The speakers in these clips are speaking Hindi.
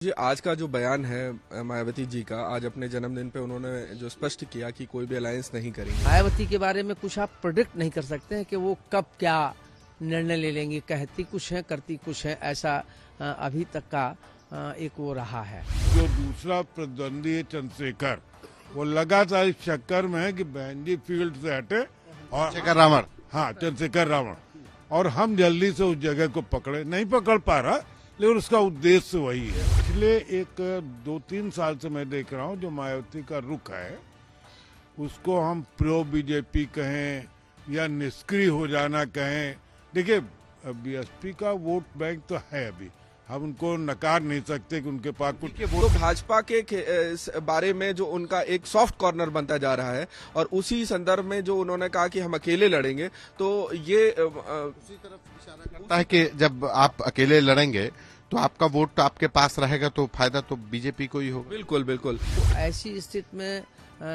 जी, आज का जो बयान है मायावती जी का, आज अपने जन्मदिन पे उन्होंने जो स्पष्ट किया कि कोई भी अलायंस नहीं करेंगे। मायावती के बारे में कुछ आप प्रोडिक्ट नहीं कर सकते हैं कि वो कब क्या निर्णय ले लेंगी। कहती कुछ है, करती कुछ है, ऐसा अभी तक का एक वो रहा है। जो दूसरा प्रतिद्वंदी है चंद्रशेखर, वो लगातार इस चक्कर में है कि बहन जी फील्ड से हटे और चंद्रशेखर रावण। हाँ, चंद्रशेखर रावण, और हम जल्दी से उस जगह को पकड़े, नहीं पकड़ पा रहा, लेकिन उसका उद्देश्य वही है। पिछले एक 2-3 साल से मैं देख रहा हूँ जो मायावती का रुख है, उसको हम प्रो बीजेपी कहें या निष्क्रिय हो जाना कहें। देखिए, बीएसपी का वोट बैंक तो है, अभी हम उनको नकार नहीं सकते कि उनके पास कुछ तो भाजपा के इस बारे में जो उनका एक सॉफ्ट कॉर्नर बनता जा रहा है, और उसी संदर्भ में जो उन्होंने कहा कि हम अकेले लड़ेंगे, तो ये उसी तरफ इशारा करता है कि जब आप अकेले लड़ेंगे तो आपका वोट आपके पास रहेगा, तो फायदा तो बीजेपी को ही होगा। बिल्कुल बिल्कुल। तो ऐसी स्थिति में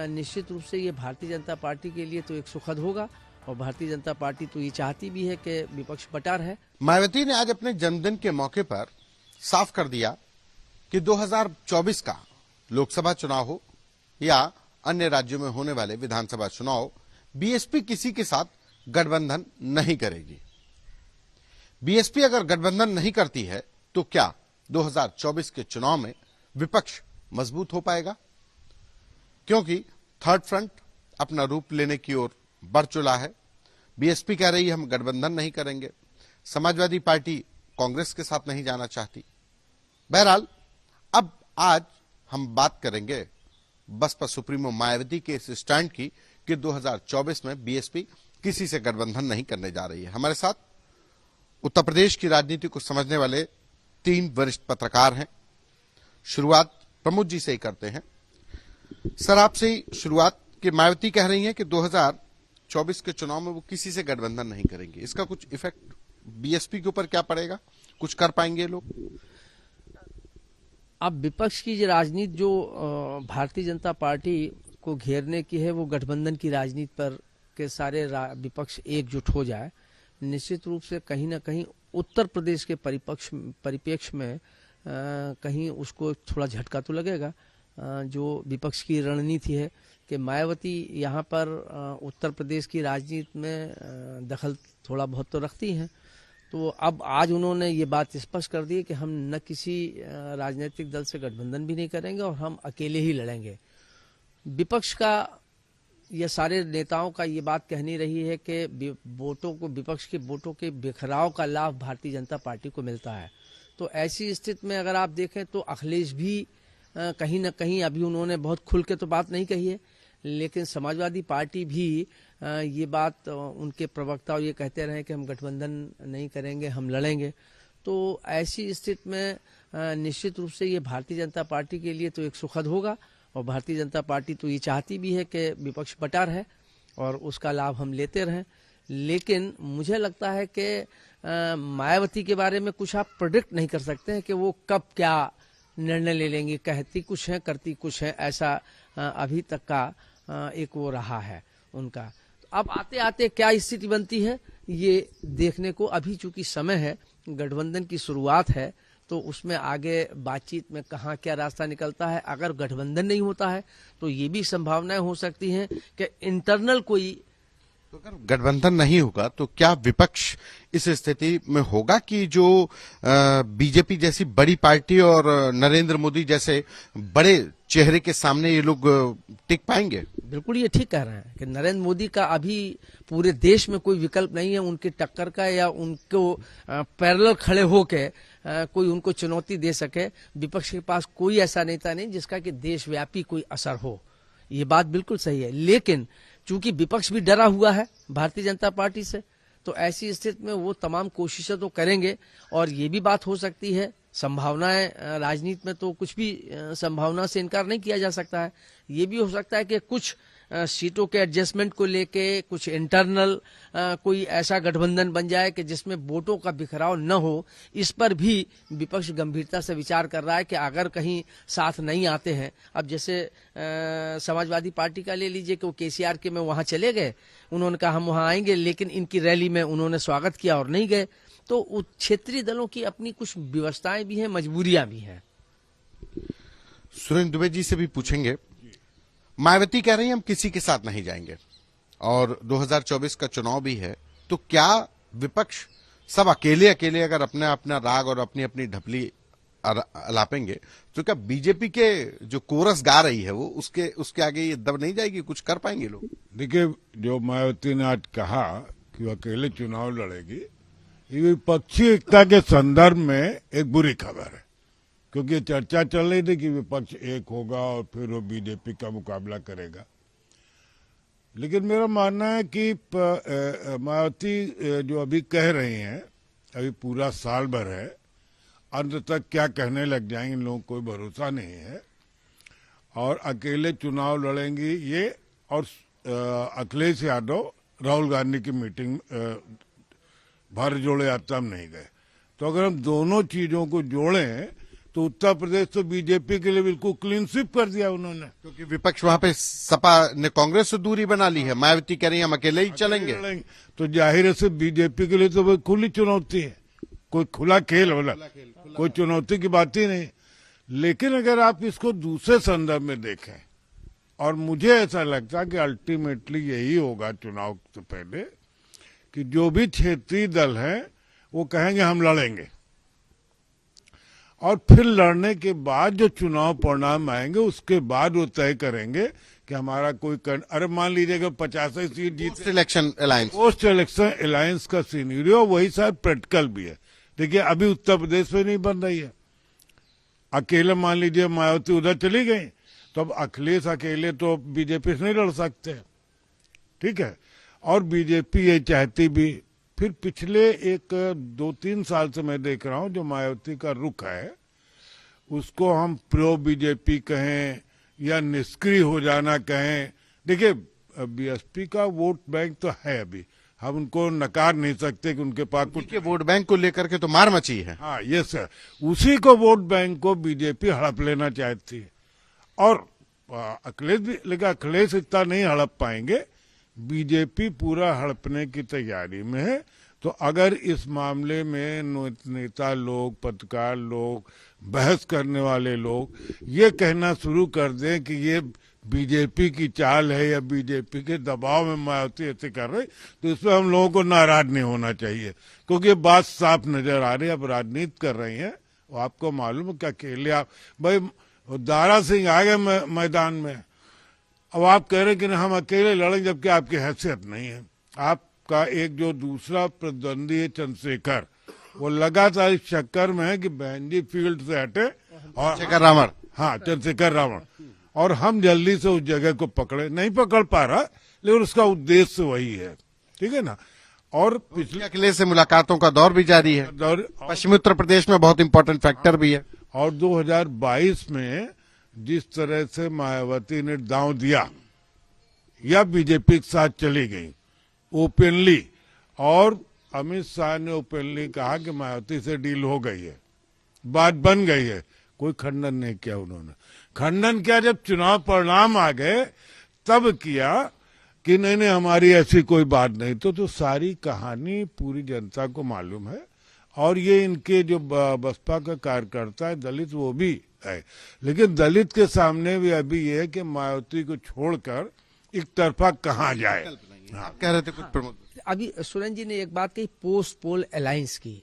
निश्चित रूप से ये भारतीय जनता पार्टी के लिए तो एक सुखद होगा, और भारतीय जनता पार्टी तो ये चाहती भी है कि विपक्ष बटा रहे। मायावती ने आज अपने जन्मदिन के मौके पर साफ कर दिया कि 2024 का लोकसभा चुनाव हो या अन्य राज्यों में होने वाले विधानसभा चुनाव, बीएसपी किसी के साथ गठबंधन नहीं करेगी। बीएसपी अगर गठबंधन नहीं करती है तो क्या 2024 के चुनाव में विपक्ष मजबूत हो पाएगा? क्योंकि थर्ड फ्रंट अपना रूप लेने की ओर बढ़ चला है। बीएसपी कह रही है हम गठबंधन नहीं करेंगे, समाजवादी पार्टी कांग्रेस के साथ नहीं जाना चाहती। बहरहाल अब आज हम बात करेंगे बसपा सुप्रीमो मायावती के इस स्टैंड की कि 2024 में बीएसपी किसी से गठबंधन नहीं करने जा रही है। हमारे साथ उत्तर प्रदेश की राजनीति को समझने वाले 3 वरिष्ठ पत्रकार हैं। शुरुआत प्रमोद जी से ही करते हैं। सर, आपसे ही शुरुआत कि मायावती कह रही हैं कि 2024 के चुनाव में वो किसी से गठबंधन नहीं करेंगे। इसका कुछ इफेक्ट बीएसपी के ऊपर क्या पड़ेगा? कुछ कर पाएंगे लोग? अब विपक्ष की जो राजनीति जो भारतीय जनता पार्टी को घेरने की है, वो गठबंधन की राजनीति पर के सारे विपक्ष एकजुट हो जाए, निश्चित रूप से कहीं ना कहीं उत्तर प्रदेश के परिप्रेक्ष्य में कहीं उसको थोड़ा झटका तो लगेगा। जो विपक्ष की रणनीति है कि मायावती यहाँ पर उत्तर प्रदेश की राजनीति में दखल थोड़ा बहुत तो रखती हैं, तो अब आज उन्होंने ये बात स्पष्ट कर दी कि हम न किसी राजनीतिक दल से गठबंधन भी नहीं करेंगे और हम अकेले ही लड़ेंगे। विपक्ष का ये सारे नेताओं का ये बात कहनी रही है कि वोटों को, विपक्ष के वोटों के बिखराव का लाभ भारतीय जनता पार्टी को मिलता है। तो ऐसी स्थिति में अगर आप देखें तो अखिलेश भी कहीं ना कहीं, अभी उन्होंने बहुत खुल के तो बात नहीं कही है, लेकिन समाजवादी पार्टी भी ये बात उनके प्रवक्ता और ये कहते रहे कि हम गठबंधन नहीं करेंगे, हम लड़ेंगे। तो ऐसी स्थिति में निश्चित रूप से ये भारतीय जनता पार्टी के लिए तो एक सुखद होगा, और भारतीय जनता पार्टी तो ये चाहती भी है कि विपक्ष बटा रहे और उसका लाभ हम लेते रहें। लेकिन मुझे लगता है कि मायावती के बारे में कुछ आप प्रोडिक्ट नहीं कर सकते हैं कि वो कब क्या निर्णय ले लेंगी। कहती कुछ है, करती कुछ है, ऐसा अभी तक का एक वो रहा है उनका। तो अब आते आते क्या स्थिति बनती है ये देखने को, अभी चूंकि समय है, गठबंधन की शुरुआत है, तो उसमें आगे बातचीत में कहाँ क्या रास्ता निकलता है। अगर गठबंधन नहीं होता है तो ये भी संभावनाएं हो सकती हैं कि इंटरनल कोई, तो अगर गठबंधन नहीं होगा तो क्या विपक्ष इस स्थिति में होगा कि जो बीजेपी जैसी बड़ी पार्टी और नरेंद्र मोदी जैसे बड़े चेहरे के सामने ये लोग टिक पाएंगे? बिल्कुल ये ठीक कह रहे हैं कि नरेंद्र मोदी का अभी पूरे देश में कोई विकल्प नहीं है उनकी टक्कर का, या उनको पैरेलल खड़े होके कोई उनको चुनौती दे सके। विपक्ष के पास कोई ऐसा नेता नहीं जिसका कि देशव्यापी कोई असर हो। ये बात बिल्कुल सही है, लेकिन चूंकि विपक्ष भी डरा हुआ है भारतीय जनता पार्टी से, तो ऐसी स्थिति में वो तमाम कोशिशें तो करेंगे। और ये भी बात हो सकती है, संभावनाएं, राजनीति में तो कुछ भी संभावना से इनकार नहीं किया जा सकता है। ये भी हो सकता है कि कुछ सीटों के एडजस्टमेंट को लेके कुछ इंटरनल कोई ऐसा गठबंधन बन जाए कि जिसमें वोटों का बिखराव न हो। इस पर भी विपक्ष गंभीरता से विचार कर रहा है कि अगर कहीं साथ नहीं आते हैं, अब जैसे समाजवादी पार्टी का ले लीजिए कि वो केसीआर के में वहां चले गए, उन्होंने कहा हम वहां आएंगे, लेकिन इनकी रैली में उन्होंने स्वागत किया और नहीं गए। तो क्षेत्रीय दलों की अपनी कुछ व्यवस्थाएं भी हैं, मजबूरियां भी हैं। सुरेंद्र दुबे जी से भी पूछेंगे। मायावती कह रही हैं हम किसी के साथ नहीं जाएंगे और 2024 का चुनाव भी है, तो क्या विपक्ष सब अकेले अकेले अगर अपना अपना राग और अपनी अपनी ढपली अलापेंगे तो क्या बीजेपी के जो कोरस गा रही है वो उसके आगे ये दब नहीं जाएगी? कुछ कर पाएंगे लोग? देखिए, जो मायावती ने आज कहा कि वो अकेले चुनाव लड़ेगी, ये विपक्षी एकता के संदर्भ में एक बुरी खबर है, क्योंकि चर्चा चल रही थी कि विपक्ष एक होगा और फिर वो बीजेपी का मुकाबला करेगा। लेकिन मेरा मानना है कि मायावती जो अभी कह रही हैं, अभी पूरा साल भर है, अंत तक क्या कहने लग जाएंगे इन लोगों को कोई भरोसा नहीं है। और अकेले चुनाव लड़ेंगी ये, और अखिलेश यादव राहुल गांधी की मीटिंग भारत जोड़ो यात्रा में नहीं गए। तो अगर हम दोनों चीजों को जोड़ें तो उत्तर प्रदेश तो बीजेपी के लिए बिल्कुल क्लीन स्वीप कर दिया उन्होंने, क्योंकि विपक्ष वहां पे सपा ने कांग्रेस से दूरी बना ली है। मायावती कह रही है हम अकेले ही चलेंगे। तो जाहिर है बीजेपी के लिए तो वो खुली चुनौती है, कोई खुला खेल होला, कोई चुनौती की बात ही नहीं। लेकिन अगर आप इसको दूसरे संदर्भ में देखें, और मुझे ऐसा लगता है कि अल्टीमेटली यही होगा चुनाव से पहले कि जो भी क्षेत्रीय दल हैं वो कहेंगे हम लड़ेंगे, और फिर लड़ने के बाद जो चुनाव परिणाम आएंगे उसके बाद वो तय करेंगे कि हमारा कोई अरे मान लीजिएगा 85 सीट जीत post election alliance, post election alliance का सीनीरियो वही शायद प्रैक्टिकल भी है। देखिए, अभी उत्तर प्रदेश में नहीं बन रही है। अकेले मान लीजिए मायावती उधर चली गई तो अब अखिलेश अकेले तो बीजेपी से नहीं लड़ सकते, ठीक है। और बीजेपी ये चाहती भी, फिर पिछले एक 2-3 साल से मैं देख रहा हूं जो मायावती का रुख है उसको हम प्रो बीजेपी कहें या निष्क्रिय हो जाना कहें। देखिए, बीएसपी का वोट बैंक तो है, अभी हम उनको नकार नहीं सकते कि उनके पास कुछ के वोट बैंक को लेकर के तो मार मची है। हाँ, ये सर, उसी को वोट बैंक को बीजेपी हड़प लेना चाहती है। और अखिलेश भी, लेकिन अखिलेश इतना नहीं हड़प पाएंगे, बीजेपी पूरा हड़पने की तैयारी में है। तो अगर इस मामले में नेता लोग, पत्रकार लोग, बहस करने वाले लोग ये कहना शुरू कर दें कि ये बीजेपी की चाल है या बीजेपी के दबाव में मायावती ऐसे कर रहे, तो इसमें हम लोगों को नाराज नहीं होना चाहिए, क्योंकि ये बात साफ नजर आ रही है। अब राजनीति कर रही है, वो आपको मालूम है कि अकेले आप, भाई दारा सिंह आ गए मैदान में, अब आप कह रहे कि हम अकेले लड़ेंगे, जबकि आपकी हैसियत नहीं है। आपका एक जो दूसरा प्रतिद्वंदी है चंद्रशेखर, वो लगातार इस चक्कर में है कि बहन जी फील्ड से हटे, और चंद्रशेखर रावण, हाँ चंद्रशेखर रावण, और हम जल्दी से उस जगह को पकड़े, नहीं पकड़ पा रहा, लेकिन उसका उद्देश्य वही है, ठीक है ना। और पिछले अखिलेश से मुलाकातों का दौर भी जारी है, दौर पश्चिमी उत्तर प्रदेश में बहुत इंपॉर्टेंट फैक्टर भी है। और 2022 में जिस तरह से मायावती ने दांव दिया या बीजेपी के साथ चली गई ओपनली, और अमित शाह ने ओपनली कहा कि मायावती से डील हो गई है, बात बन गई है, कोई खंडन नहीं किया उन्होंने। खंडन किया जब चुनाव परिणाम आ गए तब किया कि नहीं नहीं हमारी ऐसी कोई बात नहीं। तो सारी कहानी पूरी जनता को मालूम है, और ये इनके जो बसपा का कार्यकर्ता है दलित, वो भी है, लेकिन दलित के सामने भी अभी ये है कि मायावती को छोड़कर एक तरफा कहाँ जाए। आप कह रहे थे कुछ प्रमुख। अभी सुरेंद्र जी ने एक बात कही पोस्ट पोल अलायंस की,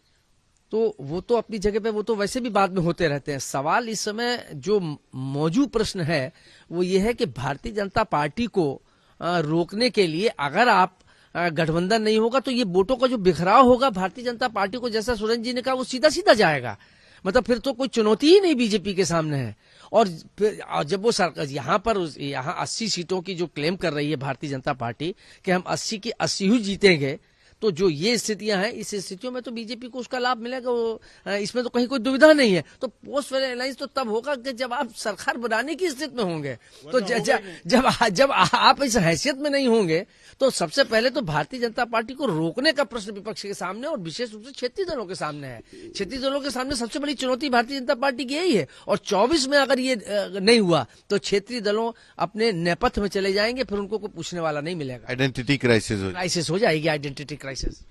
तो वो तो अपनी जगह पे वो तो वैसे भी बाद में होते रहते हैं। सवाल इस समय जो मौजूद प्रश्न है वो ये है कि भारतीय जनता पार्टी को रोकने के लिए अगर आप गठबंधन नहीं होगा तो ये वोटों का जो बिखराव होगा भारतीय जनता पार्टी को, जैसा सुरेंद्र जी ने कहा, वो सीधा सीधा जाएगा। मतलब फिर तो कोई चुनौती ही नहीं बीजेपी के सामने है। और फिर जब वो सरकार यहाँ 80 सीटों की जो क्लेम कर रही है भारतीय जनता पार्टी कि हम 80 की 80 ही जीतेंगे, तो जो ये स्थितियां हैं, इस स्थितियों में तो बीजेपी को उसका लाभ मिलेगा, वो इसमें तो कहीं कोई दुविधा नहीं है। तो पोस्ट अलायंस तो तब होगा कि जब आप सरकार बनाने की स्थिति में होंगे। तो जब आप इस हैसियत में नहीं होंगे तो सबसे पहले तो भारतीय जनता पार्टी को रोकने का प्रश्न विपक्ष के सामने और विशेष रूप से क्षेत्रीय दलों के सामने है। क्षेत्रीय दलों के सामने सबसे बड़ी चुनौती भारतीय जनता पार्टी की यही है। और 24 में अगर ये नहीं हुआ तो क्षेत्रीय दलों अपने नेपथ्य में चले जाएंगे, फिर उनको कोई पूछने वाला नहीं मिलेगा। आइडेंटिटी क्राइसिस हो जाएगी, आइडेंटिटी क्राइसिस।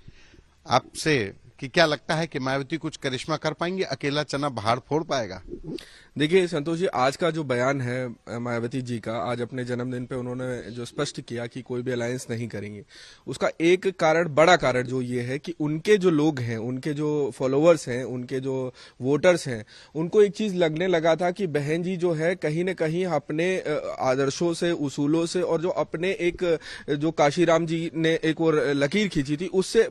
आपसे कि क्या लगता है कि मायावती कुछ करिश्मा कर पाएंगे, अकेला चना पहाड़ फोड़ पाएगा? देखिए संतोष जी, आज का जो बयान है मायावती जी का, आज अपने जन्मदिन पे उन्होंने जो स्पष्ट किया कि कोई भी अलायंस नहीं करेंगे, उसका एक कारण, बड़ा कारण जो ये है कि उनके जो लोग हैं, उनके जो फॉलोअर्स हैं, उनके जो वोटर्स हैं, उनको एक चीज लगने लगा था कि बहन जी जो है कहीं न कहीं अपने आदर्शों से, उसूलों से, और जो अपने एक जो काशीराम जी ने एक और लकीर खींची थी उससे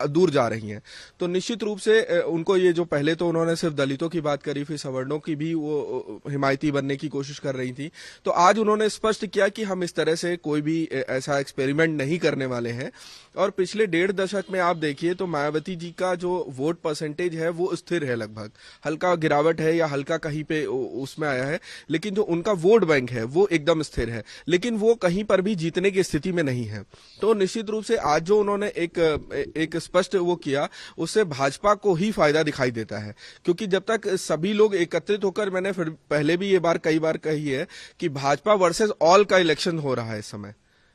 दूर जा रही हैं। तो निश्चित रूप से उनको ये जो, पहले तो उन्होंने सिर्फ दलितों की बात करी, फिर सवर्णों की भी वो हिमायती बनने की कोशिश कर रही थी, तो आज उन्होंने स्पष्ट किया कि हम इस तरह से कोई भी ऐसा एक्सपेरिमेंट नहीं करने वाले हैं। और पिछले 1.5 दशक में आप देखिए तो मायावती जी का जो वोट परसेंटेज है वो स्थिर है, लगभग हल्का गिरावट है या हल्का कहीं पे उसमें आया है, लेकिन जो उनका वोट बैंक है वो एकदम स्थिर है, लेकिन वो कहीं पर भी जीतने की स्थिति में नहीं है। तो निश्चित रूप से आज जो उन्होंने एक स्पष्ट वो किया, उससे भाजपा को ही फायदा दिखाई देता है, क्योंकि जब तक सभी लोग एकत्रित होकर, मैंने फिर पहले भी ये बार कई बार कही है कि भाजपा वर्सेस ऑल का इलेक्शन हो रहा है इस समय।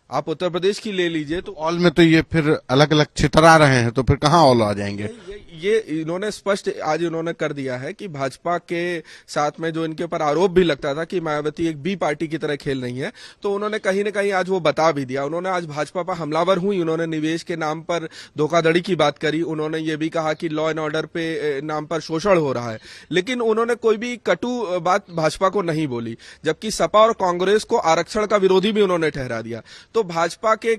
आप उत्तर प्रदेश की ले लीजिए तो ऑल में तो ये फिर अलग अलग छितरा रहे हैं, तो फिर कहाँ ऑल आ जाएंगे? ये इन्होंने स्पष्ट आज इन्होंने कर दिया है कि भाजपा के साथ में जो इनके ऊपर आरोप भी लगता था कि मायावती एक बी पार्टी की तरह खेल रही है, तो उन्होंने कहीं न कहीं आज वो बता भी दिया। उन्होंने आज भाजपा पर हमलावर हुई, उन्होंने निवेश के नाम पर धोखाधड़ी की बात करी, उन्होंने ये भी कहा कि लॉ एंड ऑर्डर पे नाम पर शोषण हो रहा है, लेकिन उन्होंने कोई भी कटु बात भाजपा को नहीं बोली, जबकि सपा और कांग्रेस को आरक्षण का विरोधी भी उन्होंने ठहरा दिया। तो भाजपा के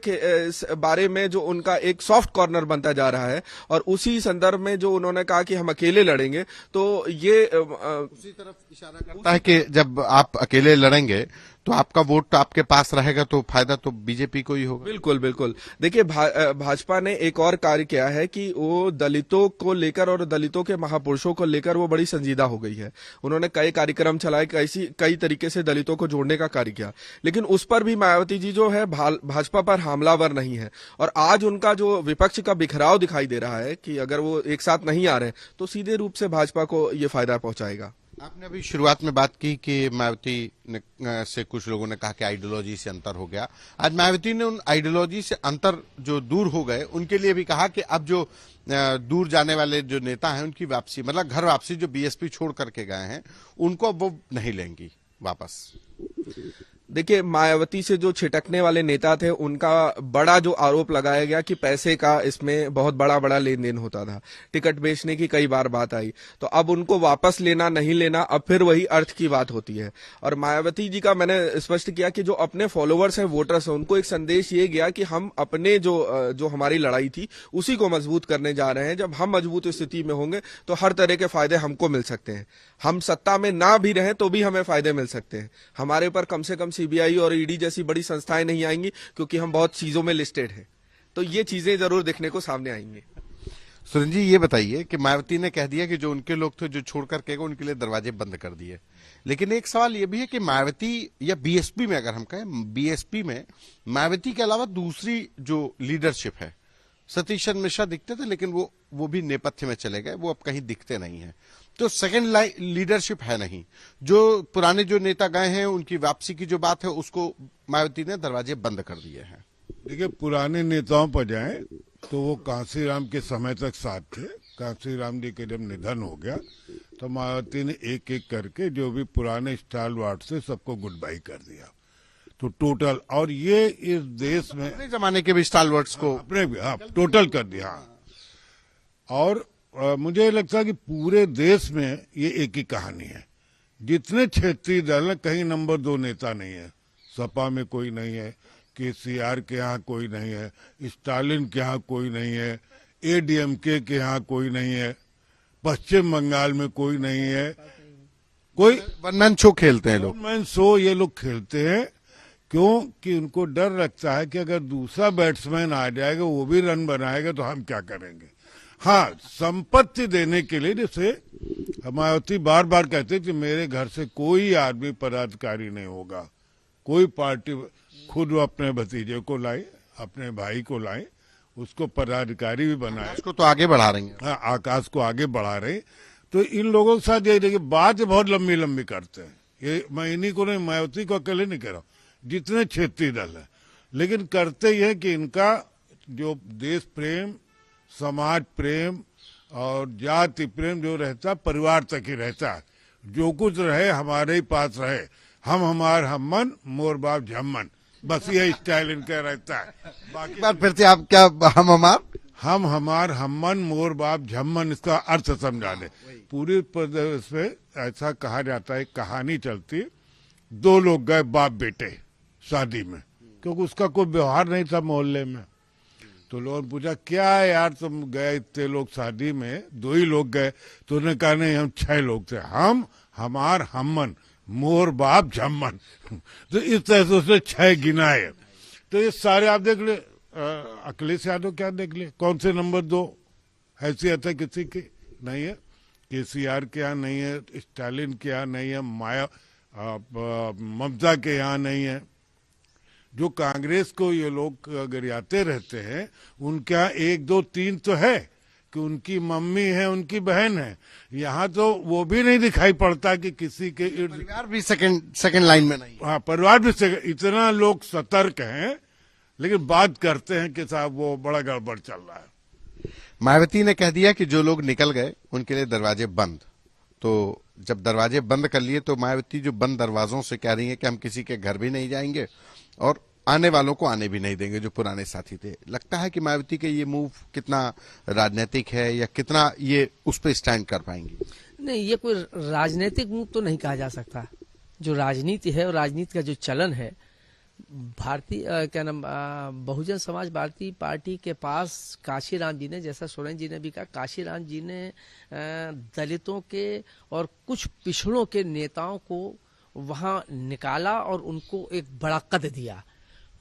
बारे में जो उनका एक सॉफ्ट कॉर्नर बनता जा रहा है, और उसी संदर्भ में जो उन्होंने कहा कि हम अकेले लड़ेंगे, तो ये उसी तरफ इशारा करता है कि जब आप अकेले लड़ेंगे तो आपका वोट आपके पास रहेगा, तो फायदा तो बीजेपी को ही होगा। बिल्कुल बिल्कुल। देखिए भाजपा ने एक और कार्य किया है कि वो दलितों को लेकर और दलितों के महापुरुषों को लेकर वो बड़ी संजीदा हो गई है। उन्होंने कई कार्यक्रम चलाए, कई तरीके से दलितों को जोड़ने का कार्य किया, लेकिन उस पर भी मायावती जी जो है भाजपा पर हमलावर नहीं है। और आज उनका जो विपक्ष का बिखराव दिखाई दे रहा है कि अगर वो एक साथ नहीं आ रहे तो सीधे रूप से भाजपा को ये फायदा पहुंचाएगा। आपने अभी शुरुआत में बात की कि मायावती ने से कुछ लोगों ने कहा कि आइडियोलॉजी से अंतर हो गया। आज मायावती ने उन आइडियोलॉजी से अंतर जो दूर हो गए उनके लिए भी कहा कि अब जो दूर जाने वाले जो नेता हैं उनकी वापसी, मतलब घर वापसी, जो बीएसपी छोड़ करके गए हैं उनको अब वो नहीं लेंगी वापस। देखिए मायावती से जो छिटकने वाले नेता थे उनका बड़ा जो आरोप लगाया गया कि पैसे का इसमें बहुत बड़ा लेन देन होता था, टिकट बेचने की कई बार बात आई, तो अब उनको वापस लेना नहीं लेना अब फिर वही अर्थ की बात होती है। और मायावती जी का मैंने स्पष्ट किया कि जो अपने फॉलोअर्स हैं, वोटर्स हैं, उनको एक संदेश ये गया कि हम अपने जो हमारी लड़ाई थी उसी को मजबूत करने जा रहे हैं। जब हम मजबूत स्थिति में होंगे तो हर तरह के फायदे हमको मिल सकते हैं, हम सत्ता में ना भी रहें तो भी हमें फायदे मिल सकते हैं। हमारे ऊपर कम से कम सीबीआई और ईडी जैसी बड़ी संस्थाएं नहीं आएंगी, क्योंकि हम बहुत चीजों में लिस्टेड हैं। तो ये चीजें जरूर देखने को सामने आएंगी। सुरेंद्र जी, ये बताइए कि मायावती ने कह दिया कि जो उनके लोग थे जो छोड़ करके गए उनके लिए दरवाजे बंद कर दिए, लेकिन एक सवाल ये भी है कि मायावती या बीएसपी में, अगर हम कहें बीएसपी में मायावती के अलावा दूसरी जो लीडरशिप है, सतीश चंद्र मिश्रा दिखते थे लेकिन वो भी नेपथ्य में चले गए, वो अब कहीं दिखते नहीं है। तो सेकंड लीडरशिप है नहीं। जो पुराने जो नेता गए हैं उनकी वापसी की जो बात है उसको मायावती ने दरवाजे बंद कर दिए हैं। देखिए, पुराने नेताओं पर जाएं तो वो कांसीराम के समय तक साथ थे। कांसीराम जी के जब निधन हो गया तो मायावती ने एक एक करके जो भी पुराने स्टालवार्ड से सबको गुड बाई कर दिया। तो टोटल, और ये इस देश में अपने जमाने के भी स्टालवर्ड्स को अपने टोटल कर दिया। और मुझे लगता है कि पूरे देश में ये एक ही कहानी है। जितने क्षेत्रीय दल हैं, कहीं नंबर 2 नेता नहीं है। सपा में कोई नहीं है, केसीआर के यहाँ कोई नहीं है, स्टालिन के यहाँ कोई नहीं है, एडीएमके के यहाँ कोई नहीं है, पश्चिम बंगाल में कोई नहीं है। कोई वन मैन शो खेलते हैं लोग। वन मैन शो ये लोग खेलते हैं, क्योंकि उनको डर लगता है कि अगर दूसरा बैट्समैन आ जाएगा, वो भी रन बनाएगा, तो हम क्या करेंगे। हाँ, संपत्ति देने के लिए, जैसे मायावती बार बार कहते कि मेरे घर से कोई आदमी पदाधिकारी नहीं होगा, कोई पार्टी, खुद वो अपने भतीजे को लाए, अपने भाई को लाए, उसको पदाधिकारी भी बनाए। उसको तो आगे बढ़ा रही है। हाँ, आकाश को आगे बढ़ा रहे। तो इन लोगों के साथ ये देखिए, बात बहुत लंबी लंबी करते हैं। ये मैं इन्हीं को नहीं, मायावती को अकेले नहीं कह रहा हूँ, जितने क्षेत्रीय दल है, लेकिन करते ही है कि इनका जो देश प्रेम, समाज प्रेम और जाति प्रेम जो रहता है, परिवार तक ही रहता है। जो कुछ रहे हमारे ही पास रहे, हम हमार हमन मोर बाप झम्मन, बस ये स्टाइल इनका रहता है। एक बार फिर से आप क्या हम हमार हमन मोर बाप झम्मन, इसका अर्थ समझा दे। पूरे प्रदेश में ऐसा कहा जाता है, कहानी चलती, दो लोग गए बाप बेटे शादी में, क्योंकि उसका कोई व्यवहार नहीं था मोहल्ले में। तो लोगों ने पूछा क्या है यार तुम गए इतने लोग शादी में, दो ही लोग गए? तो उन्होंने कहा नहीं हम 6 लोग थे, हम हमार हमन मोर बाप झम्मन। तो इस तरह से उसने 6 गिनाए। तो ये सारे आप देख ले, अखिलेश यादव क्या देख ले, कौन से नंबर 2 हैसियत है किसी की? नहीं है। केसीआर के यहाँ नहीं है, स्टालिन के यहाँ नहीं है, ममता के यहाँ नहीं है। जो कांग्रेस को ये लोग गरियाते रहते हैं, उनके यहाँ 1 2 3 तो है कि उनकी मम्मी है, उनकी बहन है। यहाँ तो वो भी नहीं दिखाई पड़ता कि किसी के परिवार भी सेकंड लाइन में नहीं। हाँ, परिवार भी इतना लोग सतर्क हैं, लेकिन बात करते हैं कि साहब वो बड़ा गड़बड़ चल रहा है। मायावती ने कह दिया कि जो लोग निकल गए उनके लिए दरवाजे बंद। तो जब दरवाजे बंद कर लिए तो मायावती जो बंद दरवाजों से कह रही है कि हम किसी के घर भी नहीं जाएंगे और आने वालों को आने भी नहीं देंगे जो पुराने साथी थे। लगता है कि मायावती के ये मूव कितना राजनीतिक है या कितना ये उस पर स्टैंड कर पाएंगी? नहीं, ये कोई राजनीतिक मूव तो नहीं कहा जा सकता। जो राजनीति है और राजनीति का जो चलन है, भारतीय क्या नाम बहुजन समाज भारतीय पार्टी के पास काशीराम जी ने, जैसा सोरेन जी ने भी कहा, काशीराम जी ने दलितों के और कुछ पिछड़ों के नेताओं को वहां निकाला और उनको एक बड़ा कद दिया।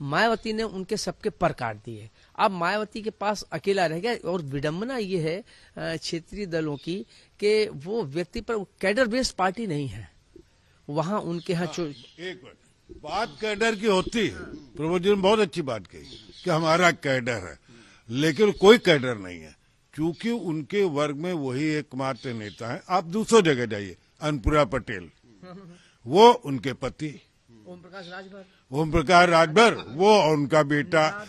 मायावती ने उनके सबके पर काट दिए। अब मायावती के पास अकेला रह गया। और विडंबना ये है क्षेत्रीय दलों की कि वो व्यक्ति पर कैडर बेस्ड पार्टी नहीं है। वहां उनके यहाँ एक बात कैडर की होती है, प्रमोद जी ने बहुत अच्छी बात कही कि हमारा कैडर है, लेकिन कोई कैडर नहीं है, क्योंकि उनके वर्ग में वही एकमात्र नेता है। आप दूसरी जगह जाइए, अन्नपूर्णा पटेल, वो उनके पति ओम प्रकाश राजभर, वो उनका बेटा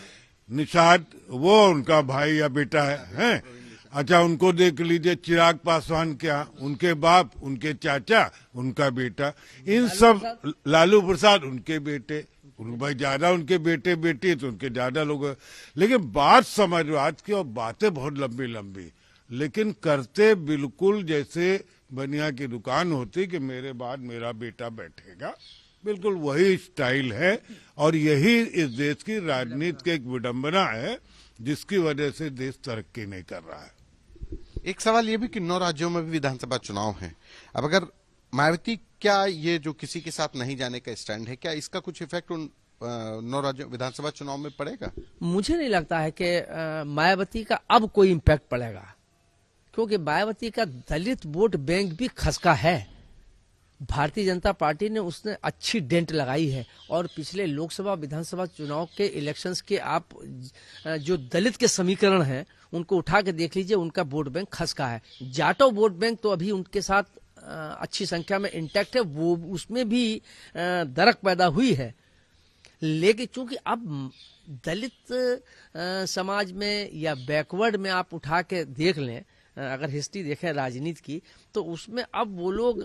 निषाद, वो उनका भाई या बेटा है। अच्छा, उनको देख लीजिए, चिराग पासवान क्या, उनके बाप, उनके चाचा, उनका बेटा, इन सब, लालू प्रसाद उनके बेटे, भाई ज्यादा उनके बेटे बेटी तो उनके ज्यादा लोग। लेकिन बात समाजवाद की, और बातें बहुत लंबी लंबी, लेकिन करते बिल्कुल जैसे बनिया की दुकान होती कि मेरे बाद मेरा बेटा बैठेगा, बिल्कुल वही स्टाइल है। और यही इस देश की राजनीति की एक विडंबना है, जिसकी वजह से देश तरक्की नहीं कर रहा है। एक सवाल ये भी कि 9 राज्यों में भी विधानसभा चुनाव है। अब अगर मायावती, क्या ये जो किसी के साथ नहीं जाने का स्टैंड है, क्या इसका कुछ इफेक्ट उन 9 राज्यों विधानसभा चुनाव में पड़ेगा? मुझे नहीं लगता है कि मायावती का अब कोई इम्पैक्ट पड़ेगा, क्योंकि मायावती का दलित वोट बैंक भी खसका है। भारतीय जनता पार्टी ने उसने अच्छी डेंट लगाई है। और पिछले लोकसभा विधानसभा चुनाव के इलेक्शंस के आप जो दलित के समीकरण हैं उनको उठा के देख लीजिए, उनका वोट बैंक खसका है। जाटो वोट बैंक तो अभी उनके साथ अच्छी संख्या में इंटैक्ट है, वो उसमें भी दरक पैदा हुई है। लेकिन चूंकि अब दलित समाज में या बैकवर्ड में आप उठा के देख लें, अगर हिस्ट्री देखें राजनीति की, तो उसमें अब वो लोग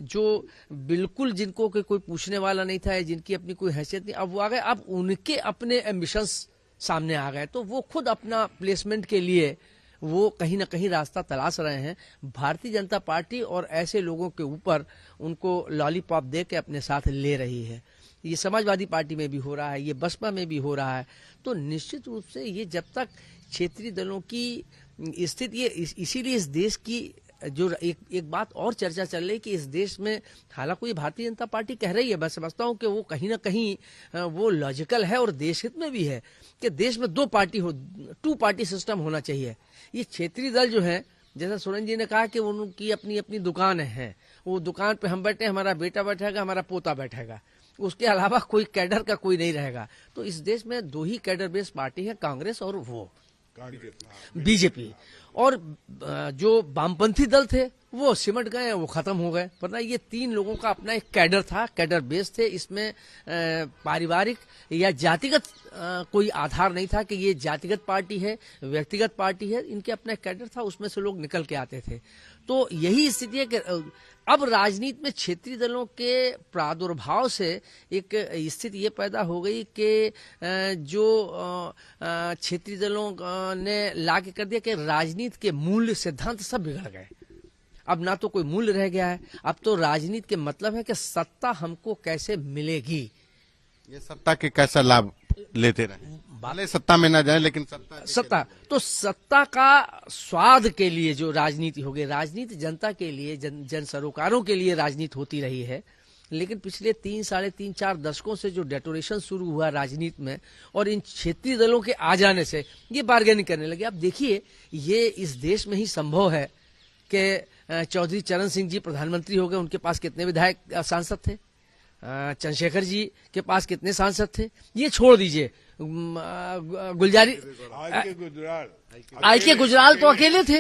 जो बिल्कुल जिनको कोई पूछने वाला नहीं था, जिनकी अपनी कोई हैसियत नहीं, अब वो आ गए। अब उनके अपने एम्बिशंस सामने आ गए, तो वो खुद अपना प्लेसमेंट के लिए वो कहीं ना कहीं रास्ता तलाश रहे हैं। भारतीय जनता पार्टी और ऐसे लोगों के ऊपर उनको लॉलीपॉप दे के अपने साथ ले रही है। ये समाजवादी पार्टी में भी हो रहा है, ये बसपा में भी हो रहा है। तो निश्चित रूप से ये जब तक क्षेत्रीय दलों की स्थिति, इसीलिए इस देश की जो एक बात और चर्चा चल रही है कि इस देश में, हालांकि ये भारतीय जनता पार्टी कह रही है, मैं समझता हूं कि वो कहीं ना कहीं वो लॉजिकल है और देश हित में भी है कि देश में 2 पार्टी हो, 2 पार्टी सिस्टम होना चाहिए। ये क्षेत्रीय दल जो है, जैसा सोरेन जी ने कहा कि उनकी अपनी अपनी दुकान है, वो दुकान पे हम बैठे, हमारा बेटा बैठेगा, हमारा पोता बैठेगा, उसके अलावा कोई कैडर का कोई नहीं रहेगा। तो इस देश में 2 ही कैडर बेस्ड पार्टी है, कांग्रेस और वो बीजेपी। और जो वामपंथी दल थे वो सिमट गए, वो खत्म हो गए। वरना ये 3 लोगों का अपना एक कैडर था, कैडर बेस थे। इसमें पारिवारिक या जातिगत कोई आधार नहीं था कि ये जातिगत पार्टी है, व्यक्तिगत पार्टी है। इनके अपना कैडर था, उसमें से लोग निकल के आते थे। तो यही स्थिति है कि अब राजनीति में क्षेत्रीय दलों के प्रादुर्भाव से एक स्थिति ये पैदा हो गई कि जो क्षेत्रीय दलों ने लाके कर दिया कि राजनीति के मूल्य सिद्धांत सब बिगड़ गए। अब ना तो कोई मूल्य रह गया है, अब तो राजनीति के मतलब है कि सत्ता हमको कैसे मिलेगी, ये सत्ता के कैसा लाभ लेते रहे, भले सत्ता में ना जाए लेकिन सत्ता तो सत्ता का स्वाद के लिए जो राजनीति हो गई, राजनीति जनता के लिए, जन सरोकारों के लिए राजनीति होती रही है। लेकिन पिछले 3-4 दशकों से जो डेटोरेशन शुरू हुआ राजनीति में और इन क्षेत्रीय दलों के आ जाने से ये बार्गेनिंग करने लगे। अब देखिए, ये इस देश में ही संभव है कि चौधरी चरण सिंह जी प्रधानमंत्री हो गए, उनके पास कितने विधायक सांसद थे, चंद्रशेखर जी के पास कितने सांसद थे, ये छोड़ दीजिए, गुलजारी आई के गुजराल तो अकेले थे,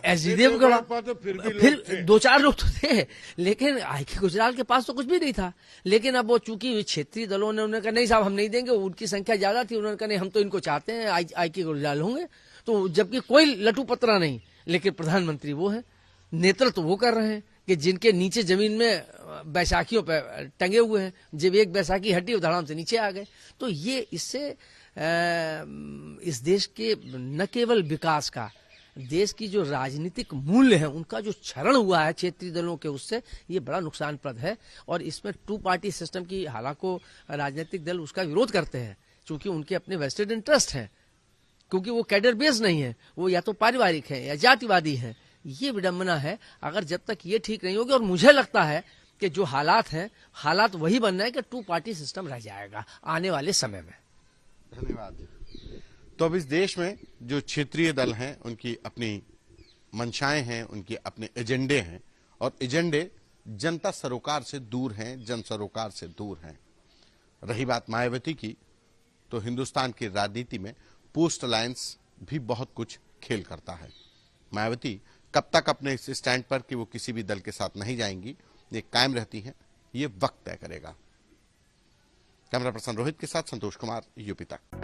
एस डी देवेगौड़ा तो फिर 2-4 लोग तो थे, लेकिन आई के गुजराल के पास तो कुछ भी नहीं था। लेकिन अब वो चूंकि क्षेत्रीय दलों ने उन्होंने कहा नहीं साहब हम नहीं देंगे, उनकी संख्या ज्यादा थी, उन्होंने कहा नहीं हम तो इनको चाहते हैं, आई के गुजराल होंगे। तो जबकि कोई लटू पतरा नहीं, लेकिन प्रधानमंत्री वो है, नेतृत्व तो वो कर रहे हैं कि जिनके नीचे जमीन में बैसाखियों पे टंगे हुए हैं, जब एक बैसाखी हटी धड़ाम से नीचे आ गए। तो ये इससे इस देश के न केवल विकास का, देश की जो राजनीतिक मूल्य है उनका जो क्षरण हुआ है क्षेत्रीय दलों के, उससे ये बड़ा नुकसानप्रद है। और इसमें 2 पार्टी सिस्टम की हालांकि राजनीतिक दल उसका विरोध करते हैं, क्योंकि उनके अपने वेस्टेड इंटरेस्ट हैं, क्योंकि वो कैडर बेस नहीं है, वो या तो पारिवारिक है या जातिवादी है। ये विडंबना है अगर जब तक ये ठीक नहीं होगी। और मुझे लगता है कि जो हालात हैं, हालात वही बनना है कि 2 पार्टी सिस्टम रह जाएगा आने वाले समय में। धन्यवाद। तो अब इस देश में जो क्षेत्रीय दल हैं उनकी अपनी मंशाएं हैं, उनके अपने एजेंडे हैं, और एजेंडे जनता सरोकार से दूर हैं, जन सरोकार से दूर हैं। रही बात मायावती की, तो हिंदुस्तान की राजनीति में पोस्ट अलायंस भी बहुत कुछ खेल करता है। मायावती कब तक अपने इस स्टैंड पर कि वो किसी भी दल के साथ नहीं जाएंगी, ये कायम रहती हैं, ये वक्त तय करेगा। कैमरा पर्सन रोहित के साथ संतोष कुमार, यूपी तक।